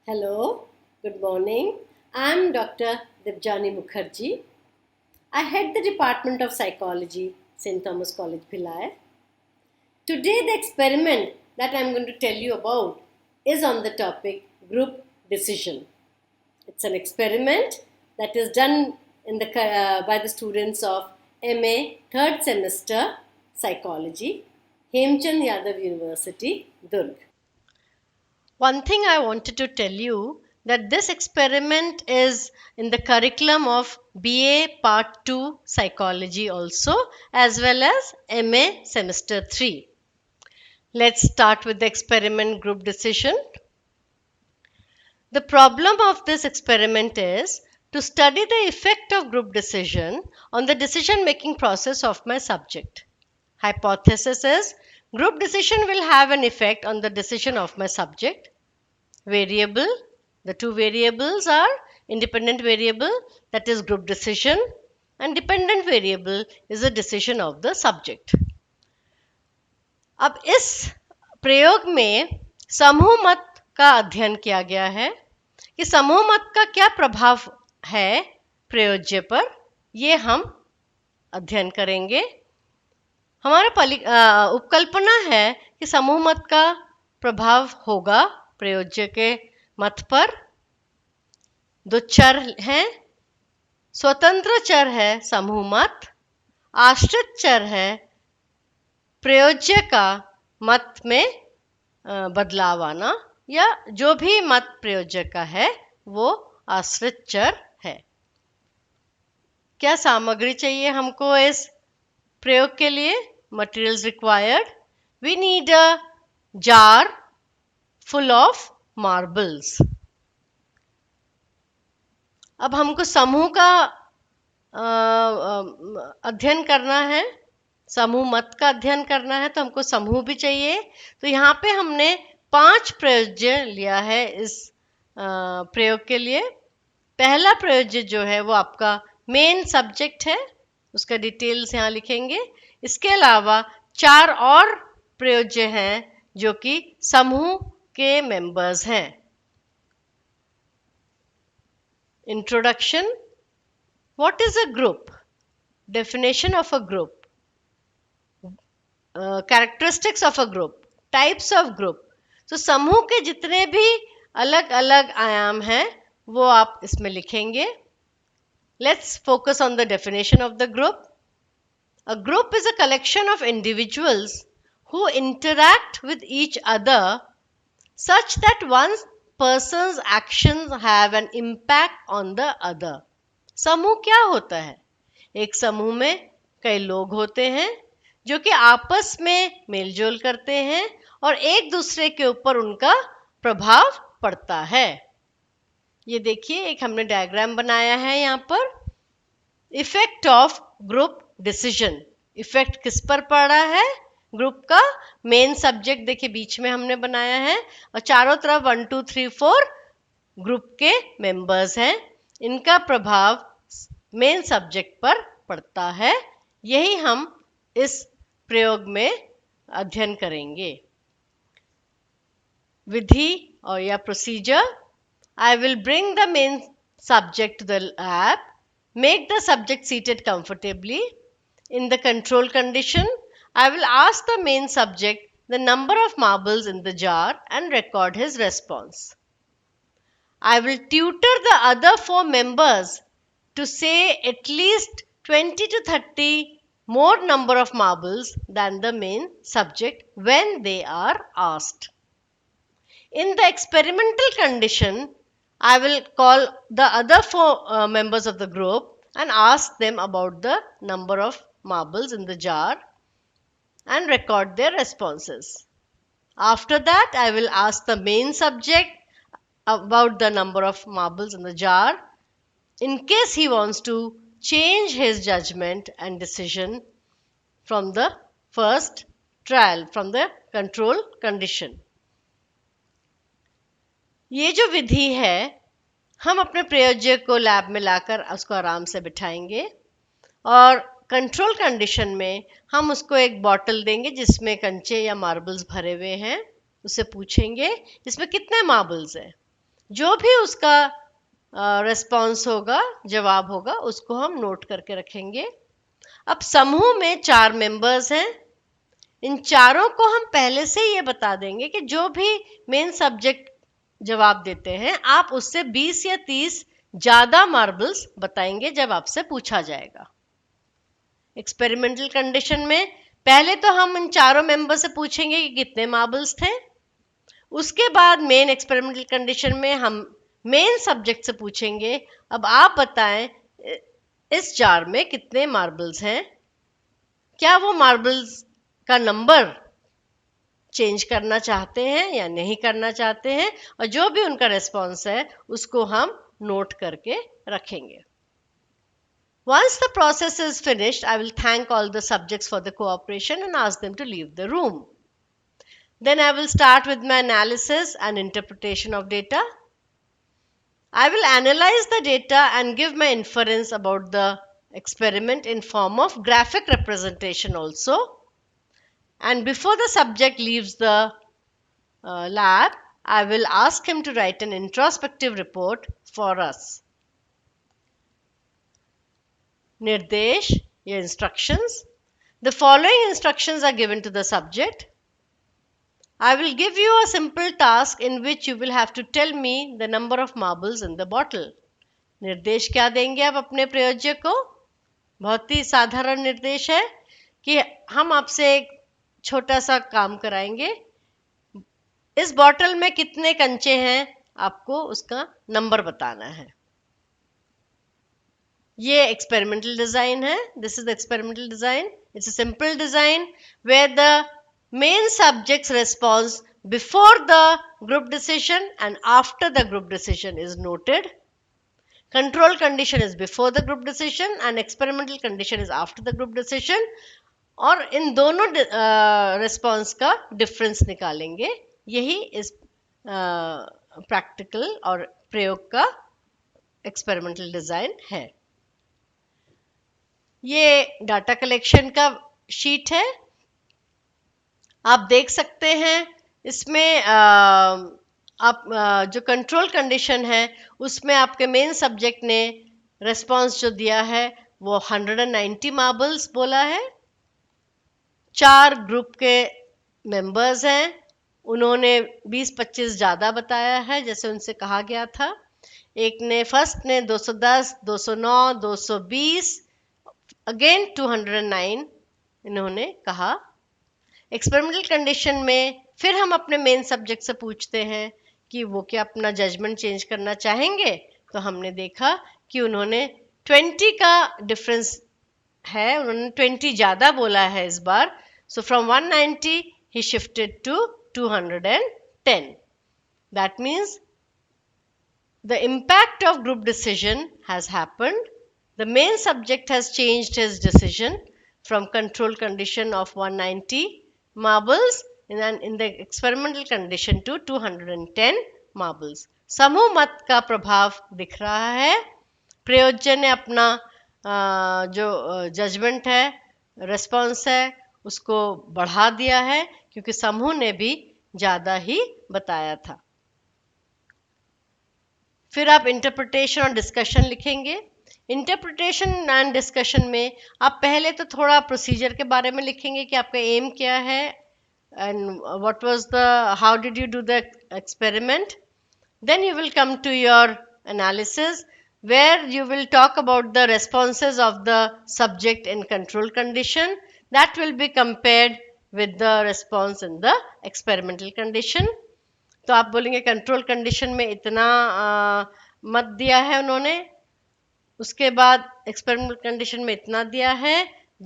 Hello, good morning. I'm Dr. Debjani Mukherjee. I head the Department of Psychology, St. Thomas College, Bhilai. Today, the experiment that I'm going to tell you about is on the topic group decision. It's an experiment that is done by the students of MA third semester psychology, Hemchand Yadav University, Durg. One thing I wanted to tell you that this experiment is in the curriculum of BA Part 2 Psychology also, as well as MA Semester 3. Let's start with the experiment group decision. The problem of this experiment is to study the effect of group decision on the decision making process of my subject. Hypothesis is group decision will have an effect on the decision of my subject. Variable, the two variables are independent variable, that is group decision, and dependent variable is the decision of the subject. अब इस प्रयोग में समूह मत का अध्ययन किया गया है कि समूह मत का क्या प्रभाव है प्रयोज्य पर, ये हम अध्ययन करेंगे. हमारा उपकल्पना है कि समूह मत का प्रभाव होगा प्रयोज्य के मत पर. दो चर हैं, स्वतंत्र चर है समूह मत, आश्रित चर है प्रयोज्य का मत में बदलाव आना, या जो भी मत प्रयोज्य का है वो आश्रित चर है. क्या सामग्री चाहिए हमको इस प्रयोग के लिए? Materials required, we need a jar full of marbles. अब हमको समूह का अध्ययन करना है, समूह मत का अध्ययन करना है, तो हमको समूह भी चाहिए. तो यहाँ पे हमने 5 प्रयोज्य लिया है इस प्रयोग के लिए. पहला प्रयोज्य जो है वो आपका मेन सब्जेक्ट है, उसका डिटेल्स यहाँ लिखेंगे. इसके अलावा 4 और प्रयोज्य हैं जो कि समूह के मेंबर्स हैं. Introduction, what is a group, definition of a group, characteristics of a group, types of group. तो समूह के जितने भी अलग अलग आयाम हैं वो आप इसमें लिखेंगे. Let's focus on the definition of the group. A group is a collection of individuals who interact with each other such that one person's actions have an impact on the other. समूह क्या होता है? एक समूह में कई लोग होते हैं जो कि आपस में मेलजोल करते हैं और एक दूसरे के ऊपर उनका प्रभाव पड़ता है. ये देखिए, एक हमने डायग्राम बनाया है यहाँ पर. Effect of group decision, effect किस पर पड़ा है? ग्रुप का मेन सब्जेक्ट देखिए बीच में हमने बनाया है और चारों तरफ 1 2 3 4 ग्रुप के मेंबर्स हैं. इनका प्रभाव मेन सब्जेक्ट पर पड़ता है. यही हम इस प्रयोग में अध्ययन करेंगे. विधि और या procedure, I will bring the main subject to the lab, make the subject seated comfortably. In the control condition, I will ask the main subject the number of marbles in the jar and record his response. I will tutor the other 4 members to say at least 20 to 30 more number of marbles than the main subject when they are asked. In the experimental condition, I will call the other 4 members of the group and ask them about the number of marbles in the jar and record their responses. After that, I will ask the main subject about the number of marbles in the jar in case he wants to change his judgment and decision from the first trial, from the control condition. ये जो विधि है हम अपने प्रयोज्य को lab में लाकर उसको आराम से बिठाएंगे और कंट्रोल कंडीशन में हम उसको एक बॉटल देंगे जिसमें कंचे या मार्बल्स भरे हुए हैं. उससे पूछेंगे इसमें कितने मार्बल्स हैं. जो भी उसका रिस्पॉन्स होगा, जवाब होगा, उसको हम नोट करके रखेंगे। अब समूह में 4 मेंबर्स हैं। इन चारों को हम पहले से ये बता देंगे कि जो भी मेन सब्जेक्ट जवाब देते हैं, आप उससे 20 या 30 ज्यादा मार्बल्स बताएंगे जब आपसे पूछा जाएगा। एक्सपेरिमेंटल कंडीशन में पहले तो हम इन चारों मेंबर से पूछेंगे कि कितने मार्बल्स थे। उसके बाद मेन एक्सपेरिमेंटल कंडीशन में हम मेन सब्जेक्ट से पूछेंगे, अब आप बताएं इस जार में कितने मार्बल्स हैं, क्या वो मार्बल्स का नंबर चेंज करना चाहते हैं या नहीं करना चाहते हैं, और जो भी उनका रिस्पॉन्स है उसको हम नोट करके रखेंगे। Once the process is finished, I will thank all the subjects for the cooperation and ask them to leave the room. Then I will start with my analysis and interpretation of data. I will analyze the data and give my inference about the experiment in form of graphic representation also. And before the subject leaves the lab, I will ask him to write an introspective report for us. Nirdesh, your instructions. The following instructions are given to the subject. I will give you a simple task in which you will have to tell me the number of marbles in the bottle. निर्देश क्या देंगे आप अपने प्रयोज्य को? बहुत ही साधारण निर्देश है कि हम आपसे एक छोटा सा काम कराएंगे। इस बॉटल में कितने कंचे हैं, आपको उसका नंबर बताना है। ये एक्सपेरिमेंटल डिजाइन है। This is the experimental design. It's a simple design where the main subjects response before the group decision and after the group decision is noted. Control condition is before the group decision and experimental condition is after the group decision, और इन दोनों response का difference निकालेंगे। यही इस practical और प्रयोग का एक्सपेरिमेंटल डिजाइन है। ये डाटा कलेक्शन का शीट है, आप देख सकते हैं। इसमें आप जो कंट्रोल कंडीशन है उसमें आपके मेन सब्जेक्ट ने रिस्पॉन्स जो दिया है वो 190 मार्बल्स बोला है। 4 ग्रुप के मेंबर्स हैं, उन्होंने 20-25 ज़्यादा बताया है जैसे उनसे कहा गया था। एक ने फर्स्ट ने 210, 209, 220, अगेन 209 इन्होंने कहा। एक्सपेरिमेंटल कंडीशन में फिर हम अपने मेन सब्जेक्ट से पूछते हैं कि वो क्या अपना जजमेंट चेंज करना चाहेंगे, तो हमने देखा कि उन्होंने 20 का डिफरेंस है, उन्होंने 20 ज़्यादा बोला है इस बार। So from 190 he shifted to 210. That means the impact of group decision has happened. The main subject has changed his decision from control condition of 190 marbles in the experimental condition to 210 marbles. समूह मत का प्रभाव दिख रहा है। प्रयोज्य ने अपना जो जजमेंट है, रिस्पॉन्स है, उसको बढ़ा दिया है क्योंकि समूह ने भी ज़्यादा ही बताया था। फिर आप इंटरप्रिटेशन और डिस्कशन लिखेंगे। इंटरप्रिटेशन एंड डिस्कशन में आप पहले तो थोड़ा प्रोसीजर के बारे में लिखेंगे कि आपका एम क्या है and what was the how did you do the experiment. Then you will come to your analysis where you will talk about the responses of the subject in control condition that will be compared with the response in the experimental condition. तो आप बोलेंगे control condition में इतना मत दिया है उन्होंने, उसके बाद एक्सपेरिमेंटल कंडीशन में इतना दिया है,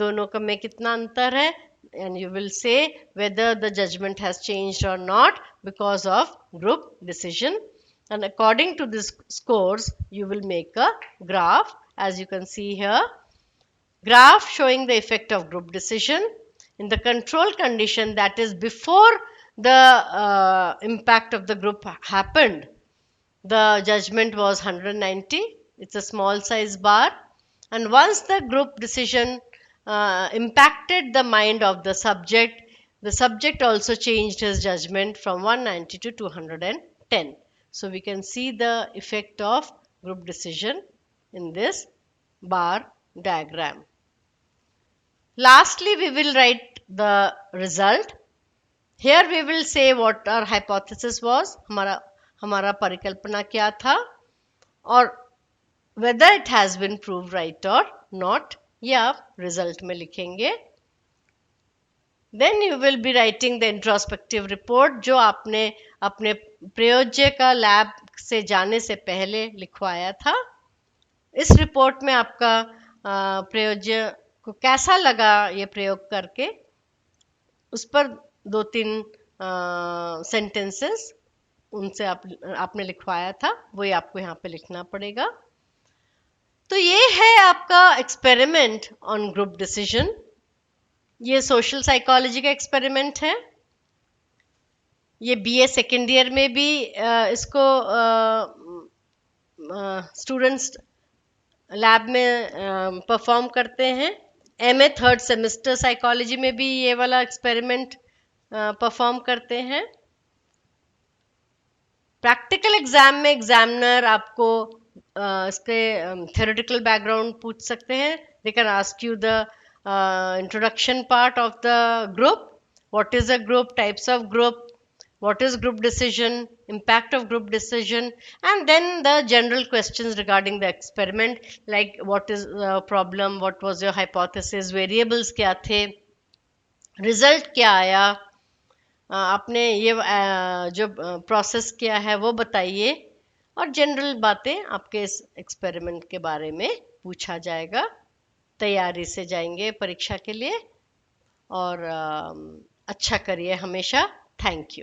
दोनों का में कितना अंतर है, and you will say whether the judgment has changed or not because of group decision. And according to these scores, you will make a graph, as you can see here. Graph showing the effect of group decision in the control condition, that is before the impact of the group happened. The judgment was 190. It's a small size bar. And once the group decision impacted the mind of the subject also changed his judgment from 190 to 210. So we can see the effect of group decision in this bar diagram. Lastly, we will write the result. Here we will say what our hypothesis was, हमारा परिकल्पना क्या था, और whether it has been proved right or not, ये आप result में लिखेंगे. Then you will be writing the introspective report जो आपने अपने प्रयोज्य का लैब से जाने से पहले लिखवाया था. इस रिपोर्ट में आपका प्रयोज्य को कैसा लगा ये प्रयोग करके, उस पर 2-3 सेंटेंसेस उनसे आपने लिखवाया था, वही आपको यहाँ पे लिखना पड़ेगा. तो ये है आपका एक्सपेरिमेंट ऑन ग्रुप डिसीजन. ये सोशल साइकोलॉजी का एक्सपेरिमेंट है. ये बीए सेकेंड ईयर में भी इसको स्टूडेंट्स लैब में परफॉर्म करते हैं. एमए थर्ड सेमेस्टर साइकोलॉजी में भी ये वाला एक्सपेरिमेंट परफॉर्म करते हैं. प्रैक्टिकल एग्जाम में एग्जामिनर आपको इसके थ्योरेटिकल बैकग्राउंड पूछ सकते हैं. They can ask you the introduction part of the group, what is a group, types of group, what is group decision, impact of group decision, and then the general questions regarding the experiment, like what is the problem, what was your hypothesis, variables क्या थे, result क्या आया, आपने ये जो process किया है वो बताइए, और जनरल बातें आपके इस एक्सपेरिमेंट के बारे में पूछा जाएगा. तैयारी से जाएंगे परीक्षा के लिए, और अच्छा करिए हमेशा. Thank you.